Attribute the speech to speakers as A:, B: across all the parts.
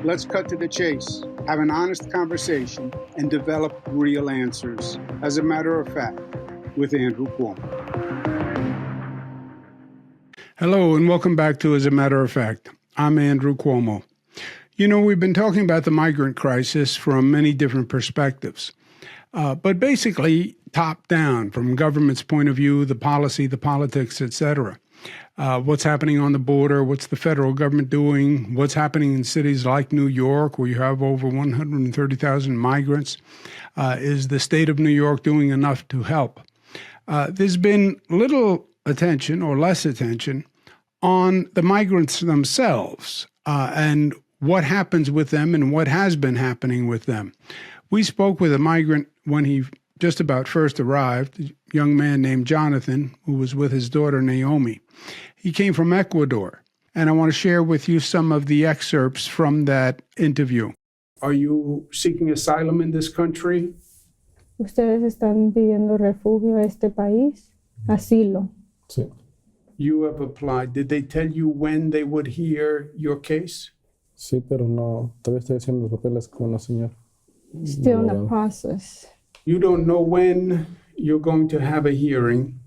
A: Let's cut to the chase, have an honest conversation, and develop real answers. As a matter of fact, with Andrew Cuomo. Hello, and welcome back to As a Matter of Fact. I'm Andrew Cuomo. You know, we've been talking about the migrant crisis from many different perspectives, but basically top down, from government's point of view, the policy, the politics, etc. What's happening on the border? What's the federal government doing? What's happening in cities like New York, where you have over 130,000 migrants? Is the state of New York doing enough to help? There's been little attention or less attention on the migrants themselves and what happens with them and what has been happening with them. We spoke with a migrant when he just about first arrived, a young man named Jonathan, who was with his daughter Neomi. He came from Ecuador, and I want to share with you some of the excerpts from that interview. Are you seeking asylum in this country?
B: ¿Ustedes están pidiendo refugio a este país? Asilo.
C: Sí.
A: You have applied. Did they tell you when they would hear your case?
C: Sí, pero no, todavía estoy haciendo los papeles con la señora.
B: Still in the process.
A: You don't know when you're going to have a hearing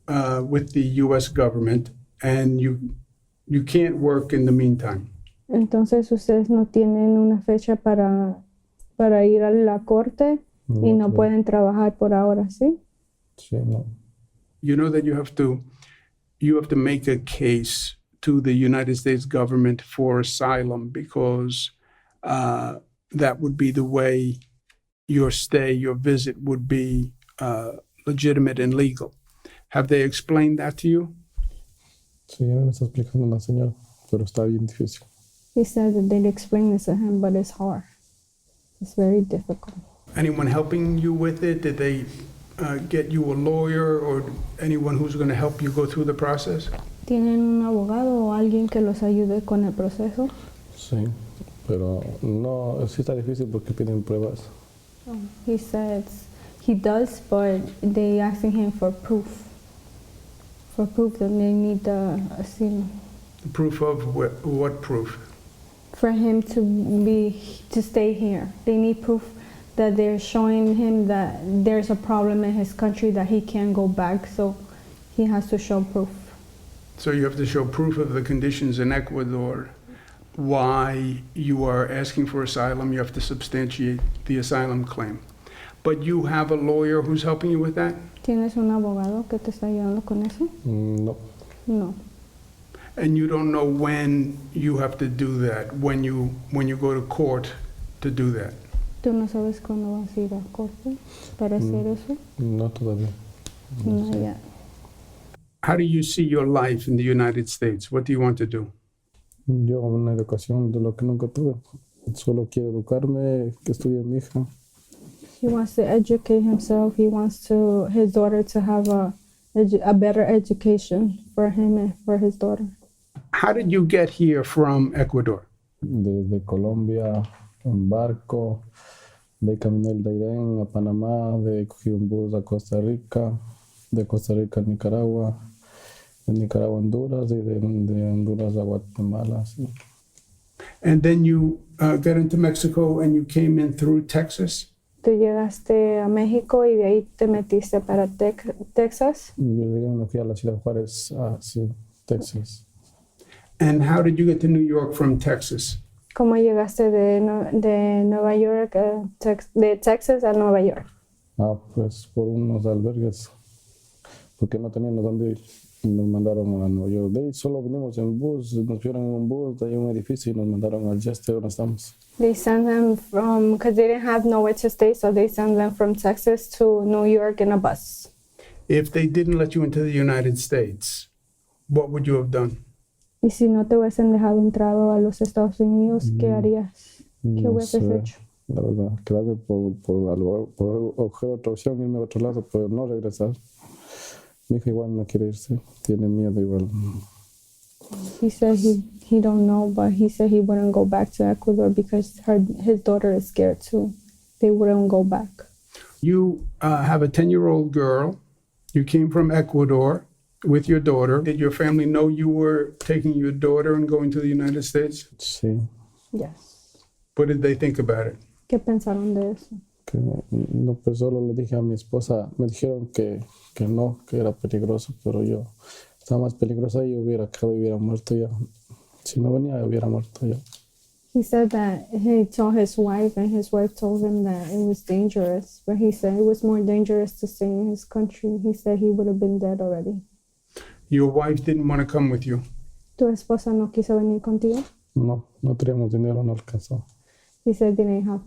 A: with the U.S. government, and you can't work in the meantime.
B: Entonces ustedes no tienen una fecha para ir a la corte y no pueden trabajar por ahora, ¿sí?
C: Sí, no.
A: You know that you have to make a case to the United States government for asylum, because that would be the way your stay, your visit would be legitimate and legal. Have they explained that to you?
C: Sí, ya me está explicando la señora, pero está bien difícil.
B: He said that they'd explain this to him, but it's hard. It's very difficult.
A: Anyone helping you with it? Did they get you a lawyer or anyone who's going to help you go through the process?
B: ¿Tienen un abogado o alguien que los ayude con el proceso?
C: Sí, pero no, sí está difícil porque piden pruebas.
B: He says he does, but they asking him for proof. For proof that they need the asylum.
A: Proof of what proof?
B: For him to stay here. They need proof that they're showing him that there's a problem in his country, that he can't go back, so he has to show proof.
A: So you have to show proof of the conditions in Ecuador, why you are asking for asylum. You have to substantiate the asylum claim. But you have a lawyer who's helping you with that?
B: ¿Tienes un abogado que te está ayudando con eso?
C: No.
B: No.
A: And you don't know when you have to do that, when you go to court to do that?
B: ¿Tú no sabes cuándo vas a ir a corte para hacer eso?
C: No todavía.
B: No yet.
A: How do you see your life in the United States? What do you want to do?
C: Yo una educación de lo que nunca tuve. Solo quiero educarme, que estudie mi hija.
B: He wants to educate himself. He wants his daughter to have a better education for him and for his daughter.
A: How did you get here from Ecuador?
C: Desde Colombia, en barco, de caminé el Dairén a Panamá, de cogí un bus a Costa Rica, de Costa Rica a Nicaragua, de Nicaragua a Honduras, y de Honduras a Guatemala. Sí.
A: And then you got into Mexico and you came in through Texas?
B: Tú llegaste a México y de ahí te metiste para Texas.
C: Yo llegué, me fui a la Ciudad Juárez, sí, Texas.
A: And how did you get to New York from Texas?
B: ¿Cómo llegaste de Nueva York, de Texas a Nueva York?
C: Pues por unos albergues, porque no teníamos dónde ir. Nos mandaron a Nueva York. De ahí solo vinimos en bus, nos fueron en un bus, de ahí un edificio y nos mandaron al Jeste, donde estamos.
B: They sent them because they didn't have nowhere to stay, so they sent them from Texas to New York in a bus.
A: If they didn't let you into the United States, what would you have done?
B: Y si no te hubiesen dejado entrado a los Estados Unidos, ¿qué harías? ¿Qué hubieses hecho?
C: La verdad, quedarme por coger otra opción, irme a otro lado, pero no regresar. Mi hija igual no quiere irse, tiene miedo igual.
B: He said he don't know, but he said he wouldn't go back to Ecuador because his daughter is scared too. They wouldn't go back.
A: You have a 10-year-old girl. You came from Ecuador with your daughter. Did your family know you were taking your daughter and going to the United States?
C: Sí,
B: Yes.
A: What did they think about it?
B: ¿Qué pensaron de eso?
C: Que no, pues solo le dije a mi esposa, me dijeron que no, que era peligroso, pero yo estaba más peligroso y hubiera quedado y hubiera muerto ya. Si no venía, hubiera muerto ya.
B: He said that he told his wife, and his wife told him that it was dangerous, but he said it was more dangerous to stay in his country. He said he would have been dead already.
A: Your wife didn't want to come with you.
B: ¿Tu esposa no quiso venir contigo?
C: No, no teníamos dinero, no alcanzó.
B: He said they didn't have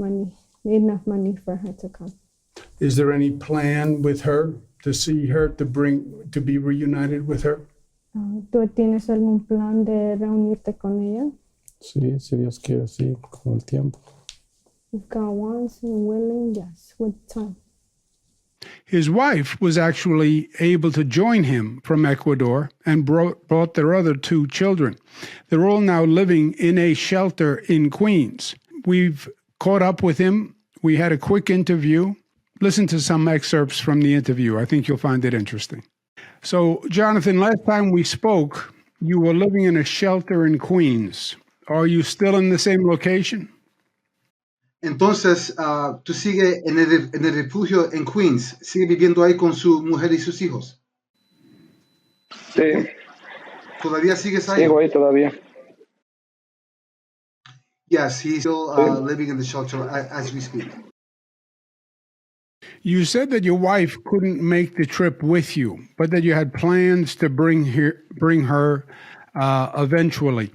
B: enough money for her to come.
A: Is there any plan with her to see her, to be reunited with her?
B: ¿Tú tienes algún plan de reunirte con ella?
C: Sí, si Dios quiere, sí, con el tiempo.
B: If God wants and willing, yes, with time.
A: His wife was actually able to join him from Ecuador and brought their other 2 children. They're all now living in a shelter in Queens. We've caught up with him. We had a quick interview. Listen to some excerpts from the interview. I think you'll find it interesting. So, Jonathan, last time we spoke, you were living in a shelter in Queens. Are you still in the same location?
D: Entonces, tú sigues en el refugio en Queens, sigue viviendo ahí con su mujer y sus hijos.
E: Sí,
D: ¿Todavía sigues ahí?
E: sigo ahí todavía.
D: Yes, he's still
E: Sí.
D: living in the shelter as we speak.
A: You said that your wife couldn't make the trip with you, but that you had plans to bring her eventually.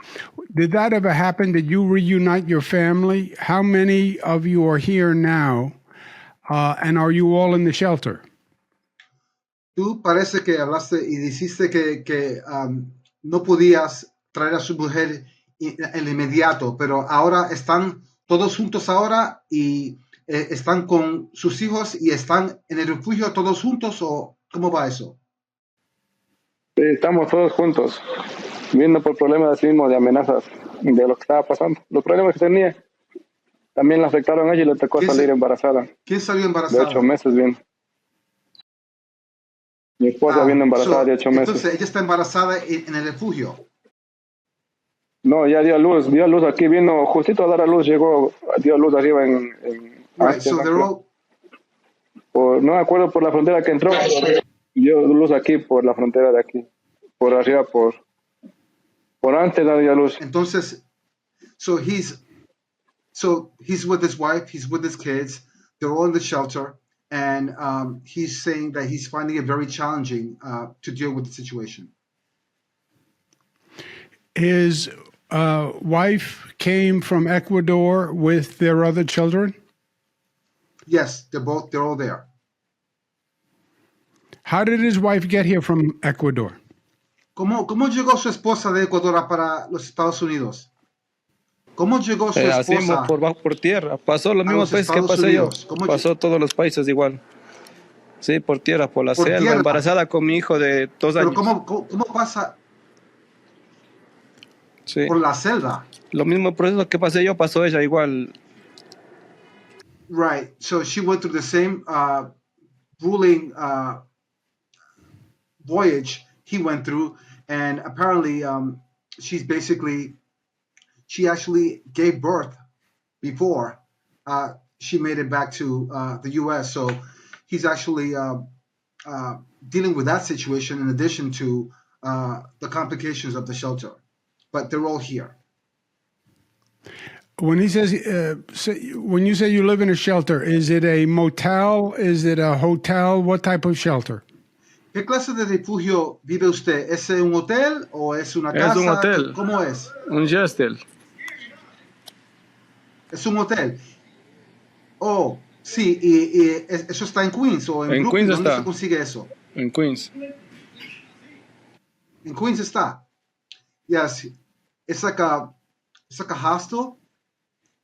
A: Did that ever happen? Did you reunite your family? How many of you are here now? And are you all in the shelter?
D: Tú parece que hablaste y dijiste que no podías traer a su mujer en inmediato, pero ahora están todos juntos ahora y están con sus hijos y están en el refugio todos juntos, ¿o cómo va eso?
E: Sí, estamos todos juntos, viendo por problemas así mismo de amenazas de lo que estaba pasando. Los problemas que tenía también le afectaron a ella y le tocó salir embarazada.
D: ¿Quién salió
E: De
D: embarazada?
E: 8 meses bien. Mi esposa viene embarazada de 8 meses.
D: Entonces ella está embarazada en el refugio.
E: No, ya dio a luz aquí, vino justito a dar a luz, dio a luz arriba en
D: Right,
E: Asia,
D: so they're all,
E: no me acuerdo por la frontera que entró, dio luz aquí por la frontera de aquí, por arriba, por antes dio a luz.
D: entonces, so he's with his wife, he's with his kids, they're all in the shelter, and he's saying that he's finding it very challenging to deal with the situation.
A: His wife came from Ecuador with their other children?
D: Yes, they're all there.
A: How did his wife get here from Ecuador?
D: ¿Cómo llegó su esposa de Ecuador para los Estados Unidos? ¿Cómo llegó su
F: Así
D: esposa
F: por tierra. Pasó los
D: a
F: mismos
D: los
F: países que
D: Estados
F: pasé yo.
D: Unidos? ¿Cómo
F: Pasó todos los países igual. Sí, por tierra, por la
D: Por
F: selva,
D: tierra.
F: embarazada con mi hijo de 2
D: Pero
F: años.
D: ¿cómo pasa
F: Sí.
D: por la selva?
F: Lo mismo proceso que pasé yo, pasó ella igual.
D: Right. So she went through the same grueling voyage he went through, and apparently she actually gave birth before she made it back to the U.S. So he's actually dealing with that situation in addition to the complications of the shelter. But they're all here.
A: When he says, when you say you live in a shelter, is it a motel? Is it a hotel? What type of shelter?
D: ¿Qué clase de refugio vive usted? ¿Es un hotel o es una casa?
F: Es un hotel.
D: ¿Cómo es?
F: Un hostel.
D: Es un hotel. Oh, sí, y eso está en Queens o en
F: En
D: Brooklyn.
F: Queens
D: ¿Dónde
F: está.
D: se consigue eso?
F: En Queens.
D: En Queens está. Yes, it's like a hostel,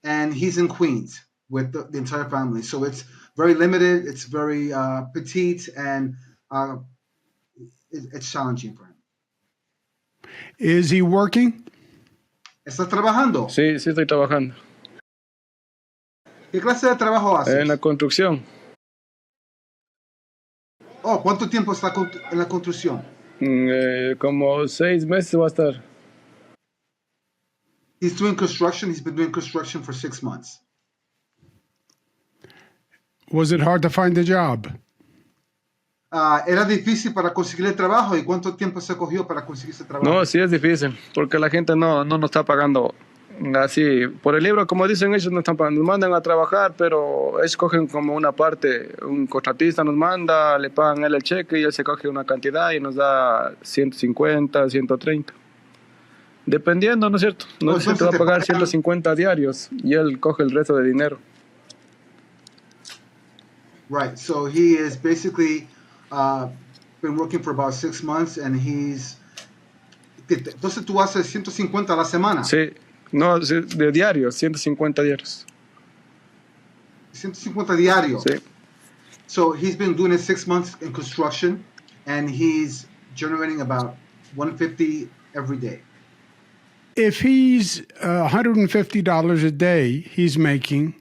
D: and he's in Queens with the entire family. So it's very limited. It's very petite, and it's challenging for him.
A: Is he working?
D: ¿Estás trabajando?
F: Sí, estoy trabajando.
D: ¿Qué clase de trabajo haces?
F: En la construcción.
D: Oh, ¿cuánto tiempo está en la construcción?
F: Como 6 meses va a estar.
D: He's doing construction. He's been doing construction for 6 months.
A: Was it hard to find a job?
D: Era difícil para conseguir el trabajo. ¿Y cuánto tiempo se cogió para conseguir ese trabajo?
F: No, sí es difícil, porque la gente no nos está pagando así por el libro, como dicen ellos, no están pagando. Nos mandan a trabajar, pero ellos cogen como una parte, un contratista nos manda, le pagan él el cheque y él se coge una cantidad y nos da 150, 130. Dependiendo, ¿no es cierto? No sé si te va a pagar 150 diarios y él coge el resto de dinero.
D: Right. So he is basically been working for about 6 months, and he's. Entonces tú haces 150 a la semana.
F: Sí, no, de diarios, 150 diarios.
D: 150 diarios.
F: Sí.
D: So he's been doing it 6 months in construction, and he's generating about 150 every day.
A: If he's $150 a day he's making,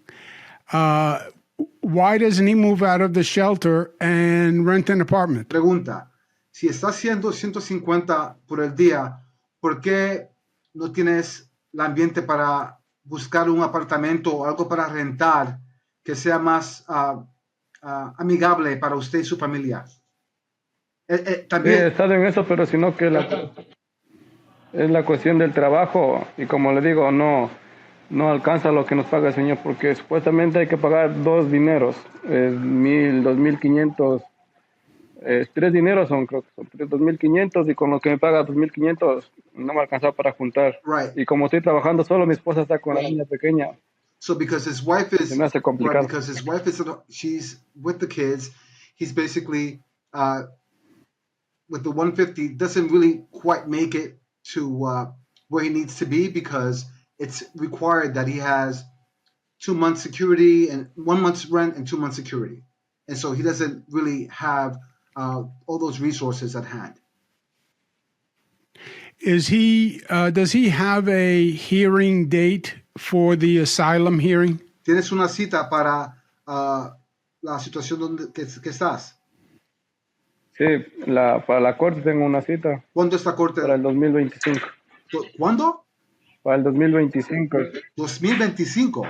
A: why doesn't he move out of the shelter and rent an apartment?
D: Pregunta, si está haciendo 150 por el día, ¿por qué no tienes el ambiente para buscar un apartamento o algo para rentar que sea más amigable para usted y su familia? También.
E: Sí, he estado en eso, pero sino que es la cuestión del trabajo y como le digo, no alcanza lo que nos paga el señor porque supuestamente hay que pagar 2 dineros, 1,000, 2,500, 3 dineros son, creo que son 2,500 y con lo que me paga 2,500 no me alcanza para juntar.
D: Right.
E: Y como estoy trabajando solo, mi esposa está con la niña pequeña.
D: So because his wife is,
E: se me hace complicado.
D: Right, because his wife is, she's with the kids, he's basically with the 150 doesn't really quite make it to where he needs to be because it's required that he has 2 months security and 1 month's rent and 2 months security, and so he doesn't really have all those resources at hand.
A: Does he have a hearing date for the asylum hearing?
D: ¿Tienes una cita para la situación que estás?
E: Sí, para la corte tengo una cita.
D: ¿Cuándo está corte?
E: Para el 2025.
D: ¿Cuándo?
E: Para el 2025.
D: 2025.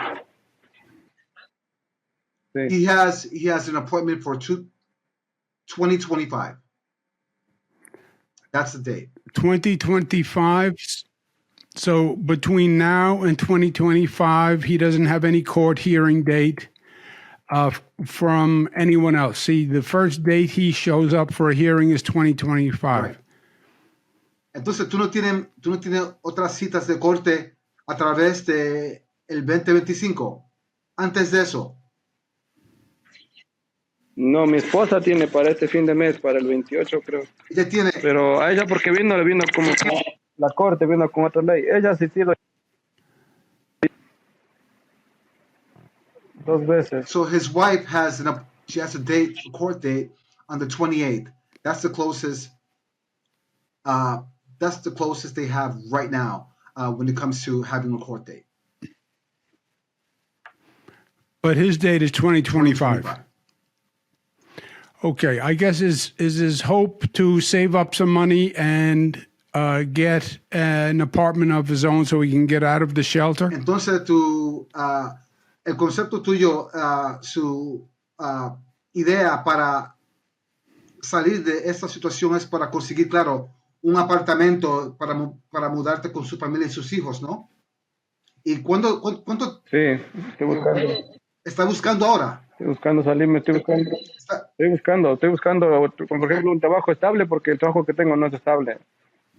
E: Sí.
D: He has an appointment for 2025. That's the date.
A: 2025. So between now and 2025, he doesn't have any court hearing date from anyone else. See, the first date he shows up for a hearing is 2025.
D: Right. Entonces tú no tienes otras citas de corte a través de el 2025 antes de eso.
E: No, mi esposa tiene para este fin de mes, para el 28 creo.
D: Ella tiene.
E: Pero a ella porque le vino como la corte, vino con otra ley. Ella sí lo 2 veces.
D: So his wife has she has a court date on the 28th. That's the closest. That's the closest they have right now when it comes to having a court date.
A: But his date is 2025. Okay, I guess is his hope to save up some money and get an apartment of his own so he can get out of the shelter?
D: Entonces el concepto tuyo, su idea para salir de esta situación es para conseguir, claro, un apartamento para mudarte con su familia y sus hijos, ¿no? ¿Y cuánto?
E: Sí, estoy buscando.
D: ¿Está buscando ahora?
E: Estoy buscando salirme, estoy buscando, por ejemplo, un trabajo estable porque el trabajo que tengo no es estable.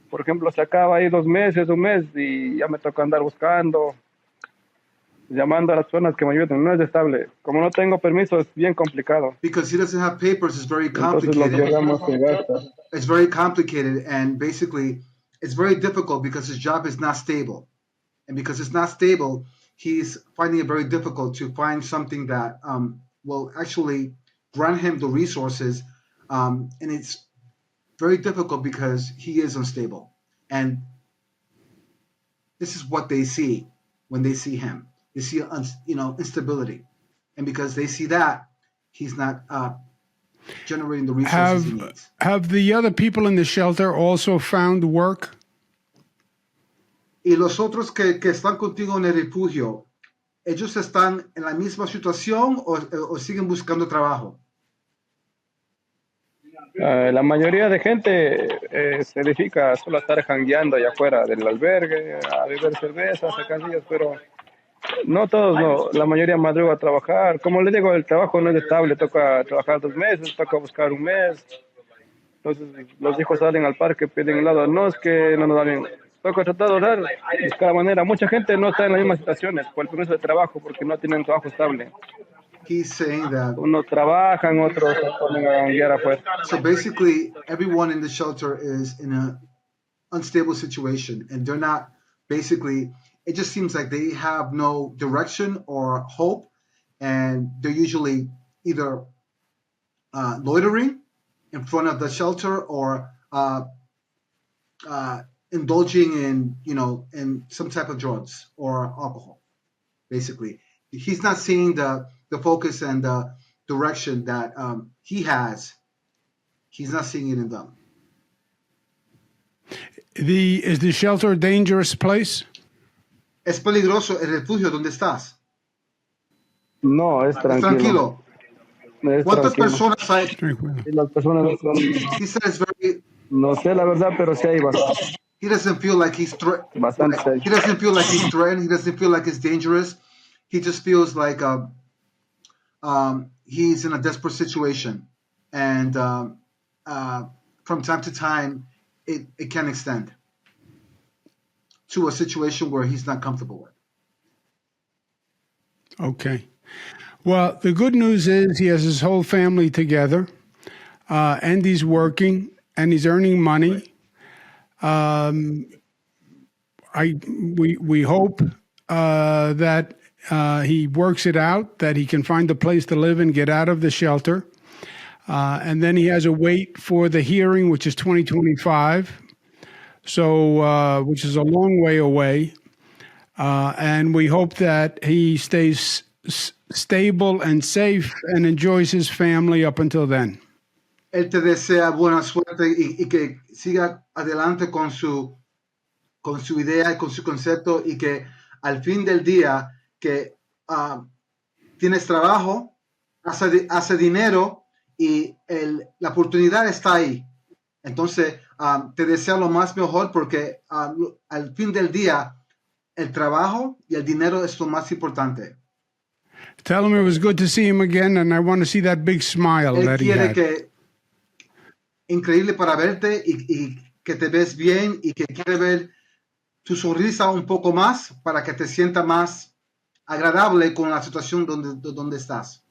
E: Por ejemplo, se acaba ahí 2 meses, 1 mes y ya me toca andar buscando, llamando a las personas que me ayuden. No es estable. Como no tengo permiso, es bien complicado.
D: Because he doesn't have papers, it's very complicated.
E: Entonces lo que hagamos se gasta.
D: It's very complicated and basically it's very difficult because his job is not stable. And because it's not stable, he's finding it very difficult to find something that will actually grant him the resources. And it's very difficult because he is unstable. And this is what they see when they see him. They see, instability. And because they see that, he's not generating the resources he needs.
A: Have the other people in the shelter also found work?
D: Y los otros que están contigo en el refugio, ¿ellos están en la misma situación o siguen buscando trabajo?
E: La mayoría de gente se dedica solo a estar jangueando allá afuera del albergue, a beber cerveza, a sacar días, pero no todos, no. La mayoría madruga a trabajar. Como le digo, el trabajo no es estable, toca trabajar 2 meses, toca buscar un mes. Entonces los hijos salen al parque, piden helado. No es que no nos da bien. Toca tratar de orar, buscar la manera. Mucha gente no está en las mismas situaciones por el permiso de trabajo, porque no tienen trabajo estable.
D: He's saying that.
E: Unos trabajan, otros se ponen a janguear afuera.
D: So basically, everyone in the shelter is in an unstable situation, and they're not basically. It just seems like they have no direction or hope, and they're usually either loitering in front of the shelter or indulging in in some type of drugs or alcohol. Basically, he's not seeing the focus and the direction that he has. He's not seeing it in them.
A: Is the shelter a dangerous place?
D: Es peligroso el refugio donde estás.
E: No, es
D: Es
E: tranquilo.
D: tranquilo.
E: Es
D: ¿Cuántas
E: tranquilo.
D: personas hay?
A: Tranquilo.
E: Y las personas son,
D: He said it's very.
E: no sé la verdad, pero sí hay bastante.
D: He doesn't feel like he's
E: Bastante.
D: he doesn't feel like he's threatened. He doesn't feel like it's dangerous. He just feels like he's in a desperate situation, and from time to time, it can extend to a situation where he's not comfortable with.
A: Okay. Well, the good news is he has his whole family together, and he's working and he's earning money. We hope that he works it out, that he can find a place to live and get out of the shelter. And then he has a wait for the hearing, which is 2025. So, which is a long way away. And we hope that he stays stable and safe and enjoys his family up until then.
D: Él te desea buena suerte y que siga adelante con su idea y con su concepto y que al fin del día que tienes trabajo, hace dinero y la oportunidad está ahí. Entonces, te deseo lo más mejor porque al fin del día el trabajo y el dinero es lo más importante.
A: Tell him it was good to see him again, and I want to see that big smile
D: Él
A: that he
D: quiere
A: had.
D: que increíble para verte y que te ves bien y que quiere ver tu sonrisa un poco más para que te sienta más agradable con la situación donde estás.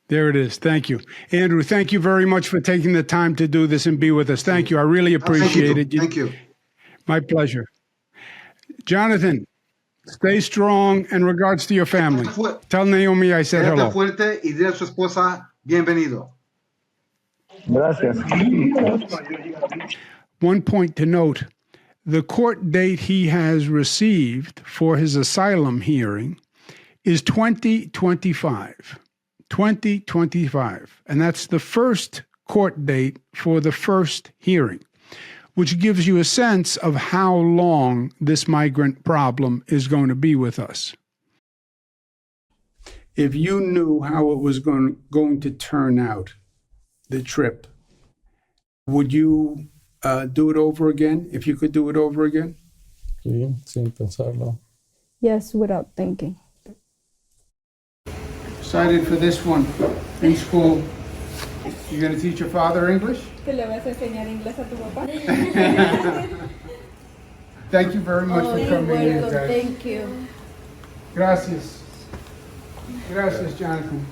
A: There it is. Thank you. Andrew, thank you very much for taking the time to do this and be with us. Thank you. I really appreciate it.
D: Thank you.
A: My pleasure. Jonathan, stay strong and regards to your family. Tell Naomi I said hello.
D: Quédate fuerte y dile a su esposa bienvenido.
E: Gracias.
A: One point to note, the court date he has received for his asylum hearing is 2025. 2025. And that's the first court date for the first hearing, which gives you a sense of how long this migrant problem is going to be with us. If you knew how it was going to turn out, the trip, would you do it over again, if you could do it over again?
C: Sí, sin pensarlo.
B: Yes, without thinking.
A: Excited for this one in school. You're going to teach your father English?
B: ¿Que le vas a enseñar inglés a tu papá?
A: Thank you very much for coming in, guys.
B: Thank you.
A: Gracias. Gracias, Jonathan.